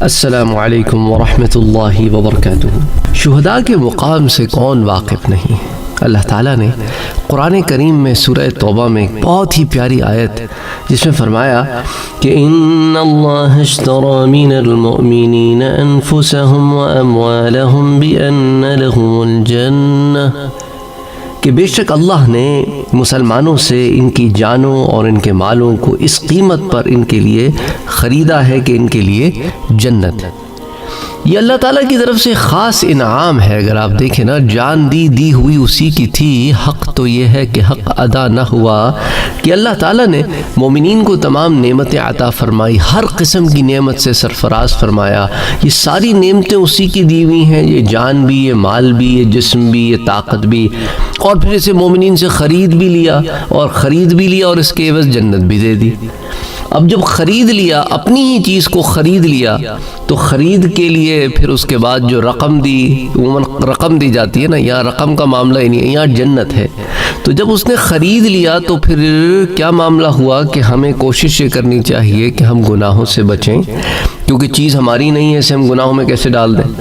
السلام علیکم ورحمۃ اللہ وبرکاتہ۔ شہداء کے مقام سے کون واقف نہیں؟ اللہ تعالیٰ نے قرآن کریم میں سورہ توبہ میں ایک بہت ہی پیاری آیت جس میں فرمایا کہ ان اللہ اشتری من المؤمنین انفسهم واموالهم بان لهم الجنہ، کہ بے شک اللہ نے مسلمانوں سے ان کی جانوں اور ان کے مالوں کو اس قیمت پر ان کے لیے خریدا ہے کہ ان کے لیے جنت۔ یہ اللہ تعالیٰ کی طرف سے خاص انعام ہے۔ اگر آپ دیکھیں نا، جان دی ہوئی اسی کی تھی، حق تو یہ ہے کہ حق ادا نہ ہوا کہ اللہ تعالیٰ نے مومنین کو تمام نعمتیں عطا فرمائی، ہر قسم کی نعمت سے سرفراز فرمایا۔ یہ ساری نعمتیں اسی کی دی ہوئی ہیں، یہ جان بھی، یہ مال بھی، یہ جسم بھی، یہ طاقت بھی، اور پھر اسے مومنین سے خرید بھی لیا اور اس کے عوض جنت بھی دے دی۔ اب جب خرید لیا، اپنی ہی چیز کو خرید لیا، تو خرید کے لیے پھر اس کے بعد جو رقم دی، عموماً رقم دی جاتی ہے نا، یہاں رقم کا معاملہ ہی نہیں ہے، یہاں جنت ہے۔ تو جب اس نے خرید لیا تو پھر کیا معاملہ ہوا کہ ہمیں کوشش یہ کرنی چاہیے کہ ہم گناہوں سے بچیں، کیونکہ چیز ہماری نہیں ہے، اسے ہم گناہوں میں کیسے ڈال دیں؟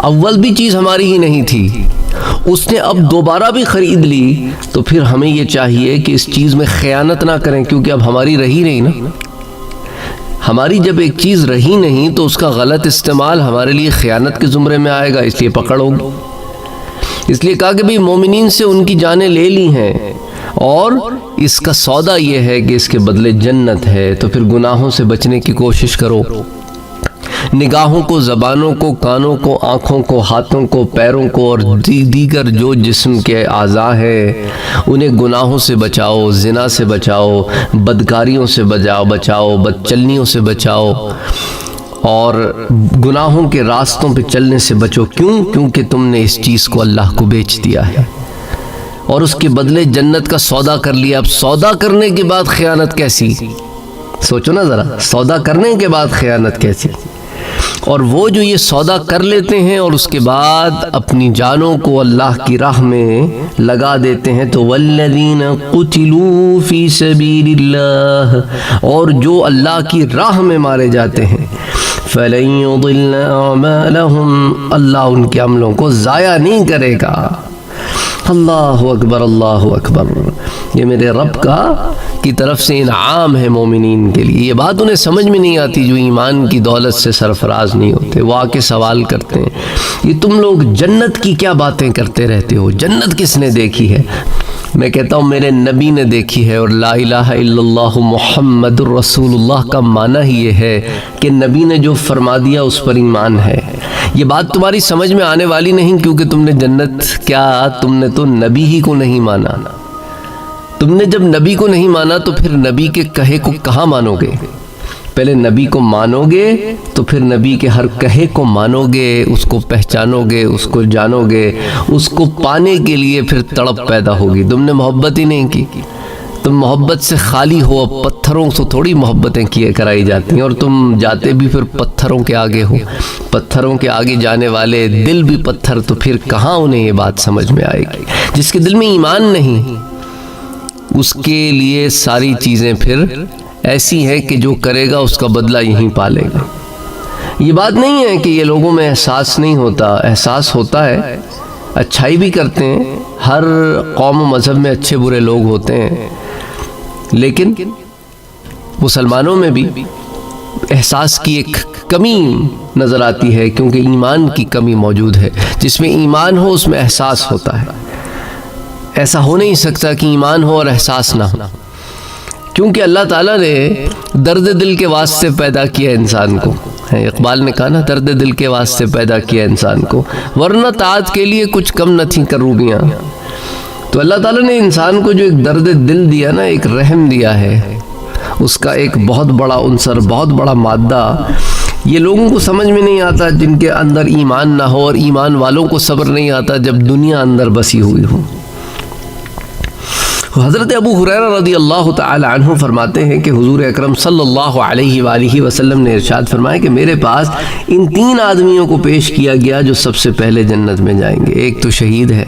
اول بھی چیز ہماری ہی نہیں تھی، اس نے اب دوبارہ بھی خرید لی، تو پھر ہمیں یہ چاہیے کہ اس چیز میں خیانت نہ کریں، کیونکہ اب ہماری رہی نہیں نا۔ ہماری جب ایک چیز رہی نہیں تو اس کا غلط استعمال ہمارے لیے خیانت کے زمرے میں آئے گا، اس لیے پکڑ ہوگی۔ اس لیے کہا کہ بھی مومنین سے ان کی جانیں لے لی ہیں اور اس کا سودا یہ ہے کہ اس کے بدلے جنت ہے، تو پھر گناہوں سے بچنے کی کوشش کرو۔ نگاہوں کو، زبانوں کو، کانوں کو، آنکھوں کو، ہاتھوں کو، پیروں کو اور دیگر جو جسم کے اعضاء ہیں انہیں گناہوں سے بچاؤ، زنا سے بچاؤ، بدکاریوں سے بچاؤ، بدچلنیوں سے بچاؤ، اور گناہوں کے راستوں پہ چلنے سے بچو۔ کیونکہ تم نے اس چیز کو اللہ کو بیچ دیا ہے اور اس کے بدلے جنت کا سودا کر لیا۔ اب سودا کرنے کے بعد خیانت کیسی؟ سوچو نا ذرا، سودا کرنے کے بعد خیانت کیسی؟ اور وہ جو یہ سودا کر لیتے ہیں اور اس کے بعد اپنی جانوں کو اللہ کی راہ میں لگا دیتے ہیں، تو والذین قتلوا فی سبیل اللہ، اور جو اللہ کی راہ میں مارے جاتے ہیں، فلن یضل اعمالہم، اللہ ان کے عملوں کو ضائع نہیں کرے گا۔ اللہ اکبر، اللہ اکبر۔ یہ میرے رب کی طرف سے انعام ہے مومنین کے لیے۔ یہ بات انہیں سمجھ میں نہیں آتی جو ایمان کی دولت سے سرفراز نہیں ہوتے۔ وہ آ کے سوال کرتے ہیں، یہ تم لوگ جنت کی کیا باتیں کرتے رہتے ہو؟ جنت کس نے دیکھی ہے؟ میں کہتا ہوں میرے نبی نے دیکھی ہے، اور لا الہ الا اللہ محمد الرسول اللہ کا معنی ہی یہ ہے کہ نبی نے جو فرما دیا اس پر ایمان ہے۔ یہ بات تمہاری سمجھ میں آنے والی نہیں، کیونکہ تم نے جنت کیا، تم نے تو نبی ہی کو نہیں مانا۔ تم نے جب نبی کو نہیں مانا تو پھر نبی کے کہے کو کہاں مانو گے؟ پہلے نبی کو مانو گے تو پھر نبی کے ہر کہے کو مانو گے، اس کو پہچانو گے، اس کو جانو گے، اس کو پانے کے لیے پھر تڑپ پیدا ہوگی۔ تم نے محبت ہی نہیں کی، تم محبت سے خالی ہو۔ اب پتھروں سے تھوڑی محبتیں کرائی جاتی ہیں، اور تم جاتے بھی پھر پتھروں کے آگے ہو۔ پتھروں کے آگے جانے والے دل بھی پتھر، تو پھر کہاں انہیں یہ بات سمجھ میں آئے گی؟ جس کے دل میں ایمان نہیں، اس کے لیے ساری چیزیں پھر ایسی ہیں کہ جو کرے گا اس کا بدلہ یہیں پالے گا۔ یہ بات نہیں ہے کہ یہ لوگوں میں احساس نہیں ہوتا، احساس ہوتا ہے، اچھائی بھی کرتے ہیں، ہر قوم و مذہب میں اچھے برے لوگ ہوتے ہیں، لیکن مسلمانوں میں بھی احساس کی ایک کمی نظر آتی ہے، کیونکہ ایمان کی کمی موجود ہے۔ جس میں ایمان ہو اس میں احساس ہوتا ہے۔ ایسا ہو نہیں سکتا کہ ایمان ہو اور احساس نہ ہو، کیونکہ اللہ تعالیٰ نے درد دل کے واسطے پیدا کیا انسان کو۔ اقبال نے کہا نا، درد دل کے واسطے پیدا کیا انسان کو، ورنہ طاعت کے لیے کچھ کم نہ تھیں کروبیاں۔ تو اللہ تعالیٰ نے انسان کو جو ایک درد دل دیا نا، ایک رحم دیا ہے، اس کا ایک بہت بڑا عنصر، بہت بڑا مادہ، یہ لوگوں کو سمجھ میں نہیں آتا جن کے اندر ایمان نہ ہو، اور ایمان والوں کو صبر نہیں آتا جب دنیا اندر بسی ہوئی ہو۔ حضرت ابو ہریرہ رضی اللہ تعالی عنہ فرماتے ہیں کہ حضور اکرم صلی اللہ علیہ وآلہ وسلم نے ارشاد فرمایا کہ میرے پاس ان 3 آدمیوں کو پیش کیا گیا جو سب سے پہلے جنت میں جائیں گے. ایک تو شہید ہے،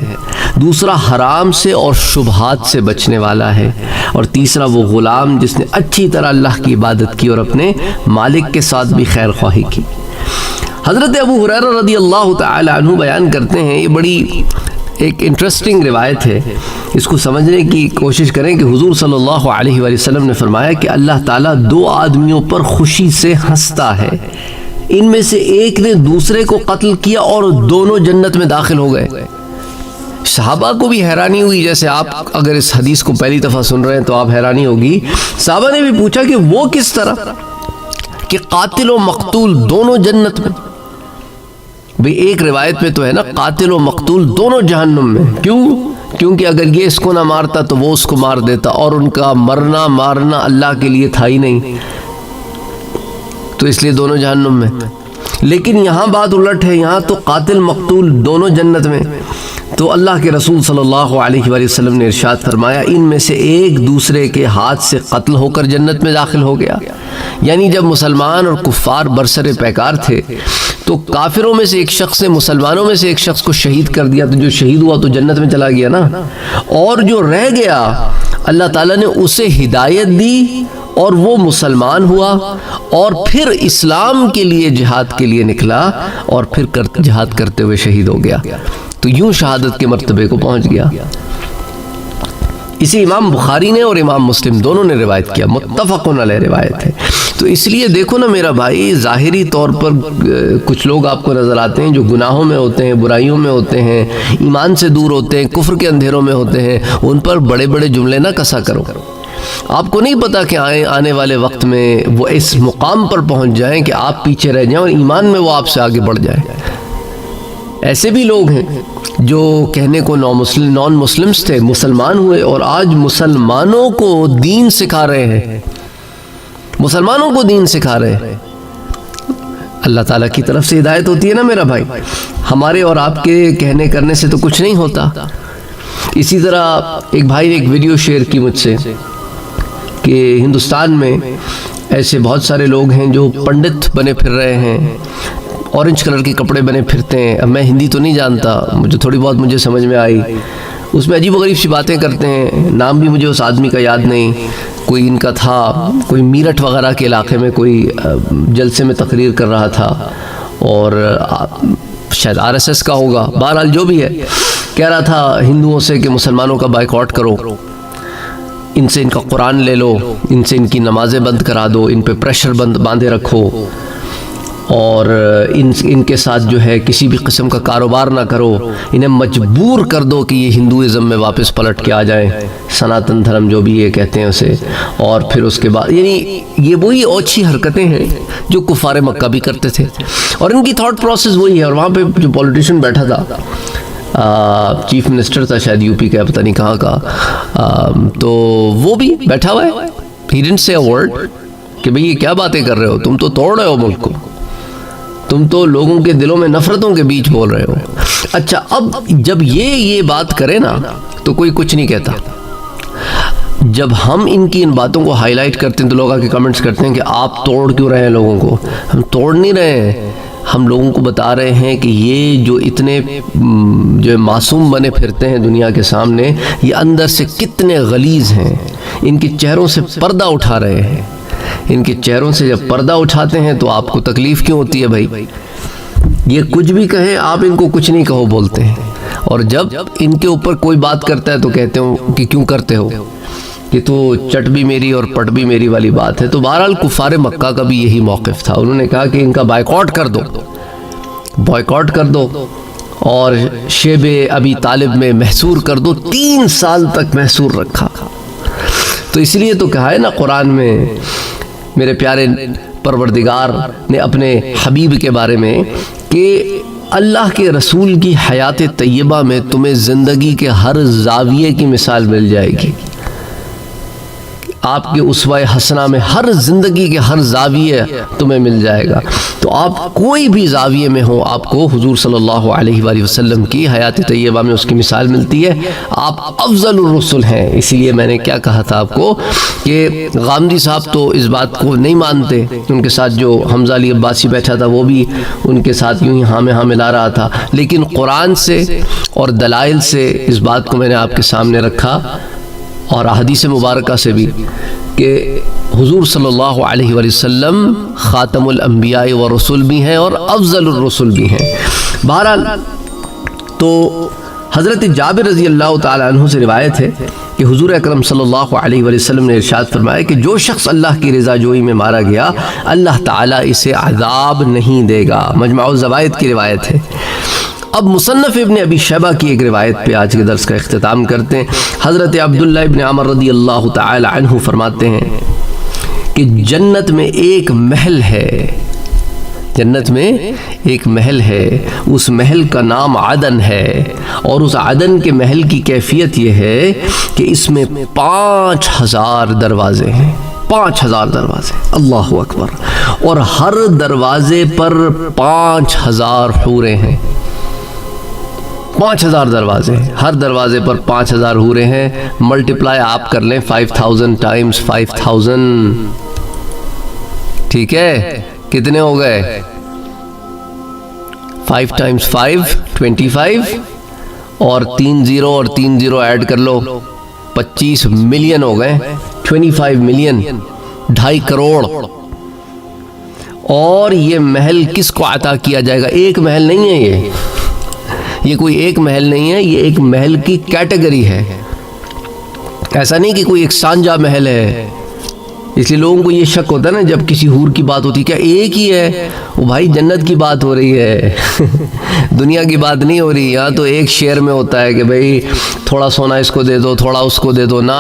دوسرا حرام سے اور شبہات سے بچنے والا ہے، اور تیسرا وہ غلام جس نے اچھی طرح اللہ کی عبادت کی اور اپنے مالک کے ساتھ بھی خیر خواہی کی. حضرت ابو ہریرہ رضی اللہ تعالی عنہ بیان کرتے ہیں، یہ بڑی ایک انٹرسٹنگ روایت ہے، اس کو سمجھنے کی کوشش کریں کہ حضور صلی اللہ علیہ وآلہ وسلم نے فرمایا کہ اللہ تعالیٰ 2 آدمیوں پر خوشی سے ہنستا ہے، ان میں سے ایک نے دوسرے کو قتل کیا اور دونوں جنت میں داخل ہو گئے. صحابہ کو بھی حیرانی ہوئی، جیسے آپ اگر اس حدیث کو پہلی دفعہ سن رہے ہیں تو آپ حیرانی ہوگی. صحابہ نے بھی پوچھا کہ وہ کس طرح کہ قاتل و مقتول دونوں جنت میں. بھئی ایک روایت میں تو ہے نا قاتل و مقتول دونوں جہنم میں. کیونکہ اگر یہ اس کو نہ مارتا تو وہ اس کو مار دیتا، اور ان کا مرنا مارنا اللہ کے لیے تھا ہی نہیں، تو اس لیے دونوں جہنم میں. لیکن یہاں بات الٹ ہے، یہاں تو قاتل مقتول دونوں جنت میں. تو اللہ کے رسول صلی اللہ علیہ وآلہ وسلم نے ارشاد فرمایا ان میں سے ایک دوسرے کے ہاتھ سے قتل ہو کر جنت میں داخل ہو گیا. یعنی جب مسلمان اور کفار برسر پیکار تھے تو کافروں میں سے ایک شخص نے مسلمانوں میں سے ایک شخص کو شہید کر دیا، تو جو شہید ہوا تو جنت میں چلا گیا نا، اور جو رہ گیا اللہ تعالیٰ نے اسے ہدایت دی اور وہ مسلمان ہوا اور پھر اسلام کے لیے جہاد کے لیے نکلا اور پھر جہاد کرتے ہوئے شہید ہو گیا، تو یوں شہادت کے مرتبے کو پہنچ گیا. اسے امام بخاری نے اور امام مسلم دونوں نے روایت کیا، متفقن علیہ روایت ہے. تو اس لیے دیکھو نا میرا بھائی، ظاہری طور پر کچھ لوگ آپ کو نظر آتے ہیں جو گناہوں میں ہوتے ہیں، برائیوں میں ہوتے ہیں، ایمان سے دور ہوتے ہیں، کفر کے اندھیروں میں ہوتے ہیں، ان پر بڑے بڑے جملے نہ کسا کرو. آپ کو نہیں پتا کہ آنے والے وقت میں وہ اس مقام پر پہنچ جائیں کہ آپ پیچھے رہ جائیں اور ایمان میں وہ آپ سے آگے بڑھ جائیں. ایسے بھی لوگ ہیں جو کہنے کو نان مسلمز تھے، مسلمان ہوئے اور آج مسلمانوں کو دین سکھا رہے ہیں، مسلمانوں کو دین سکھا رہے ہیں. اللہ تعالیٰ کی طرف سے ہدایت ہوتی ہے نا میرا بھائی، ہمارے اور آپ کے کہنے کرنے سے تو کچھ نہیں ہوتا. اسی طرح ایک بھائی نے ایک ویڈیو شیئر کی مجھ سے کہ ہندوستان میں ایسے بہت سارے لوگ ہیں جو پنڈت بنے پھر رہے ہیں، اورنج کلر کے کپڑے بنے پھرتے ہیں. اب میں ہندی تو نہیں جانتا، مجھے تھوڑی بہت مجھے سمجھ میں آئی، اس میں عجیب و غریب سی باتیں کرتے ہیں. نام بھی مجھے اس آدمی کا یاد نہیں، کوئی ان کا تھا، کوئی میرٹھ وغیرہ کے علاقے میں کوئی جلسے میں تقریر کر رہا تھا، اور شاید RSS کا ہوگا، بہرحال جو بھی ہے، کہہ رہا تھا ہندوؤں سے کہ مسلمانوں کا بائیکاٹ کرو، ان سے ان کا قرآن لے لو، ان سے ان کی نمازیں بند کرا دو، ان پہ پریشر باندھے رکھو، اور ان کے ساتھ جو ہے کسی بھی قسم کا کاروبار نہ کرو، انہیں مجبور کر دو کہ یہ ہندوازم میں واپس پلٹ کے آ جائیں، سناتن دھرم جو بھی یہ کہتے ہیں اسے. اور پھر اس کے بعد یعنی یہ وہی اوچھی حرکتیں ہیں جو کفار مکہ بھی کرتے تھے، اور ان کی تھاٹ پروسیس وہی ہے. اور وہاں پہ جو پولیٹیشین بیٹھا تھا، چیف منسٹر تھا شاید یو پی کا، پتہ نہیں کہاں کا، تو وہ بھی بیٹھا ہوا ہے. He didn't say a word کہ بھئی یہ کیا باتیں کر رہے ہو، تم تو توڑ رہے ہو ملک کو، تم تو لوگوں کے دلوں میں نفرتوں کے بیچ بول رہے ہو. اچھا، اب جب یہ بات کرے نا تو کوئی کچھ نہیں کہتا. جب ہم ان کی ان باتوں کو ہائی لائٹ کرتے ہیں تو لوگ آ کے کمنٹس کرتے ہیں کہ آپ توڑ کیوں رہے ہیں لوگوں کو. ہم توڑ نہیں رہے ہیں، ہم لوگوں کو بتا رہے ہیں کہ یہ جو اتنے جو معصوم بنے پھرتے ہیں دنیا کے سامنے، یہ اندر سے کتنے غلیظ ہیں. ان کے چہروں سے پردہ اٹھا رہے ہیں. ان کے چہروں سے جب پردہ اٹھاتے ہیں تو آپ کو تکلیف کیوں ہوتی ہے بھائی؟ یہ کچھ بھی کہیں آپ ان کو کچھ نہیں کہو بولتے ہیں، اور جب ان کے اوپر کوئی بات کرتا ہے تو کہتے ہو کہ کیوں کرتے ہو، یہ تو چٹ بھی میری اور پٹ بھی میری والی بات ہے. تو بہرحال کفار مکہ کا بھی یہی موقف تھا. انہوں نے کہا کہ ان کا بائیکاٹ کر دو، بائیکاٹ کر دو، اور شیب ابی طالب میں محصور کر دو. 3 سال تک محصور رکھا. تو اس لیے تو کہا ہے نا قرآن میں، میرے پیارے پروردگار نے اپنے حبیب کے بارے میں کہ اللہ کے رسول کی حیات طیبہ میں تمہیں زندگی کے ہر زاویے کی مثال مل جائے گی. آپ کے اسوہ حسنہ میں ہر زندگی کے ہر زاویے تمہیں مل جائے گا۔ تو آپ کوئی بھی زاویے میں ہو، آپ کو حضور صلی اللہ علیہ وآلہ وسلم کی حیات طیبہ میں اس کی مثال ملتی ہے۔ آپ افضل الرسل ہیں۔ اسی لیے میں نے کیا کہا تھا آپ کو کہ غامدی صاحب تو اس بات کو نہیں مانتے، ان کے ساتھ جو حمزہ علی عباسی بیٹھا تھا وہ بھی ان کے ساتھ یوں ہی ہاں میں ہاں ملا رہا تھا، لیکن قرآن سے اور دلائل سے اس بات کو میں نے آپ کے سامنے رکھا، اور احادیث مبارکہ سے بھی، کہ حضور صلی اللہ علیہ وآلہ وسلم خاتم الانبیاء والرسل بھی ہیں اور افضل الرسل بھی ہیں۔ بہرحال تو حضرت جابر رضی اللہ تعالیٰ عنہ سے روایت ہے کہ حضور اکرم صلی اللہ علیہ وآلہ وسلم نے ارشاد فرمایا کہ جو شخص اللہ کی رضا جوئی میں مارا گیا اللہ تعالیٰ اسے عذاب نہیں دے گا۔ مجمع الزوائد کی روایت ہے۔ اب مصنف ابن ابی شیبہ کی ایک روایت پہ آج کے درس کا اختتام کرتے ہیں۔ حضرت عبداللہ ابن عمر رضی اللہ تعالی عنہ فرماتے ہیں کہ جنت میں ایک محل ہے، جنت میں ایک محل ہے، اس محل کا نام عدن ہے، اور اس عدن کے محل کی کیفیت یہ ہے کہ اس میں 5000 دروازے ہیں، 5000 دروازے، اللہ اکبر، اور ہر دروازے پر 5000 حوریں ہیں۔ 5000 دروازے، ہر دروازے پر 5000 حوریں ہیں۔ ملٹیپلائی آپ کر لیں 5000 ٹائمز 5000، ٹھیک ہے، کتنے ہو گئے؟ 5 ٹائمز 5 25، اور 3 0 اور 3 0 ایڈ کر لو، 25 ملین ہو گئے، 25 ملین، 2.5 کروڑ۔ اور یہ محل کس کو عطا کیا جائے گا؟ ایک محل نہیں ہے، یہ کوئی ایک محل نہیں ہے، یہ ایک محل کی کیٹیگری ہے۔ ایسا نہیں کہ کوئی ایک سانجا محل ہے۔ اس لیے لوگوں کو یہ شک ہوتا ہے نا جب کسی حور کی بات ہوتی ہے، کیا ایک ہی ہے؟ وہ بھائی جنت کی بات ہو رہی ہے، دنیا کی بات نہیں ہو رہی۔ یہاں تو ایک شیئر میں ہوتا ہے کہ بھئی تھوڑا سونا اس کو دے دو، تھوڑا اس کو دے دو، نہ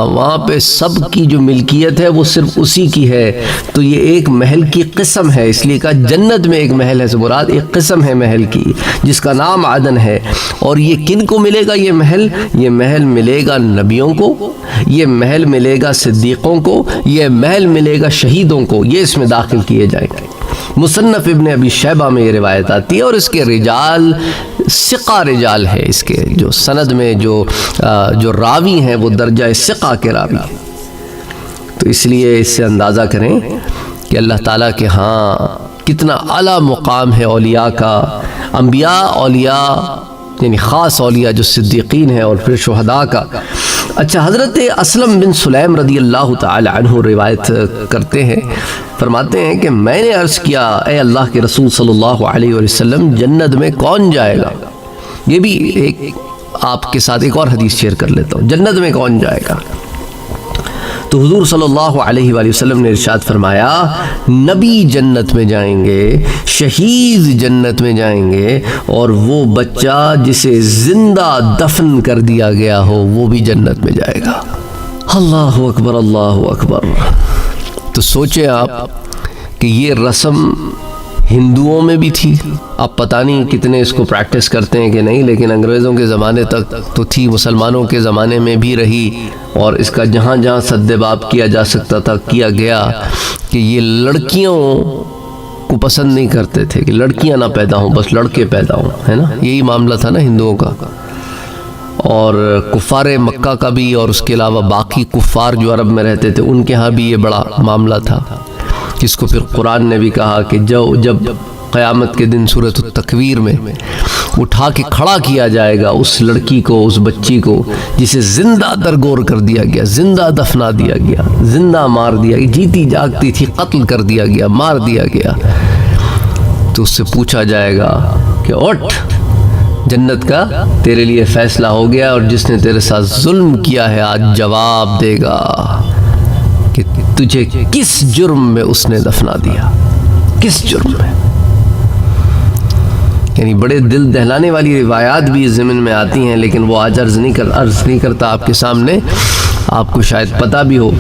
وہاں پہ سب کی جو ملکیت ہے وہ صرف اسی کی ہے۔ تو یہ ایک محل کی قسم ہے، اس لیے کہا جنت میں ایک محل ہے، سے مراد ایک قسم ہے محل کی جس کا نام عدن ہے۔ اور یہ کن کو ملے گا یہ محل؟ یہ محل ملے گا نبیوں کو، یہ محل ملے گا صدیقوں کو، یہ محل ملے گا شہیدوں کو، یہ اس میں داخل کیے جائیں گے۔ مصنف ابن ابی شیبہ میں یہ روایت آتی ہے، اور اس کے رجال ثقہ رجال ہے، اس کے جو سند میں جو راوی ہیں وہ درجہ ثقہ کے راوی ہیں۔ تو اس لیے اس سے اندازہ کریں کہ اللہ تعالیٰ کے ہاں کتنا اعلیٰ مقام ہے اولیاء کا، انبیاء، اولیاء یعنی خاص اولیاء جو صدیقین ہیں، اور پھر شہداء کا۔ اچھا، حضرت اسلم بن سلیم رضی اللہ تعالی عنہ روایت کرتے ہیں، فرماتے ہیں کہ میں نے عرض کیا اے اللہ کے رسول صلی اللہ علیہ وسلم، جنت میں کون جائے گا؟ یہ بھی ایک آپ کے ساتھ ایک اور حدیث شیئر کر لیتا ہوں، جنت میں کون جائے گا؟ تو حضور صلی اللہ علیہ وآلہ وسلم نے ارشاد فرمایا، نبی جنت میں جائیں گے، شہید جنت میں جائیں گے، اور وہ بچہ جسے زندہ دفن کر دیا گیا ہو وہ بھی جنت میں جائے گا۔ اللہ اکبر، اللہ اکبر۔ تو سوچیں آپ کہ یہ رسم ہندوؤں میں بھی تھی، اب پتہ نہیں کتنے اس کو پریکٹس کرتے ہیں کہ نہیں، لیکن انگریزوں کے زمانے تک تو تھی، مسلمانوں کے زمانے میں بھی رہی، اور اس کا جہاں جہاں سد باب کیا جا سکتا تھا کیا گیا، کہ یہ لڑکیوں کو پسند نہیں کرتے تھے کہ لڑکیاں نہ پیدا ہوں، بس لڑکے پیدا ہوں، ہے نا، یہی معاملہ تھا نا ہندوؤں کا۔ اور کفار مکہ کا بھی، اور اس کے علاوہ باقی کفار جو عرب میں رہتے تھے ان کے ہاں بھی یہ بڑا معاملہ تھا، جس کو پھر قرآن نے بھی کہا کہ جب قیامت کے دن سورۃ التکویر میں اٹھا کے کھڑا کیا جائے گا اس لڑکی کو، اس بچی کو جسے زندہ درگور کر دیا گیا، زندہ دفنا دیا گیا، زندہ مار دیا گیا، جیتی جاگتی تھی قتل کر دیا گیا، مار دیا گیا، تو اس سے پوچھا جائے گا کہ اٹھ، جنت کا تیرے لیے فیصلہ ہو گیا، اور جس نے تیرے ساتھ ظلم کیا ہے آج جواب دے گا کہ تجھے کس جرم میں اس نے دفنا دیا، کس جرم میں۔ یعنی بڑے دل دہلانے والی روایات بھی ضمن میں آتی ہیں، لیکن وہ آج عرض نہیں کرتا آپ کے سامنے، آپ کو شاید پتہ بھی ہو،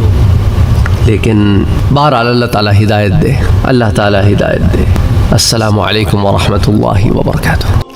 لیکن بہرحال اللہ تعالیٰ ہدایت دے، اللہ تعالیٰ ہدایت دے۔ السلام علیکم ورحمۃ اللہ وبرکاتہ۔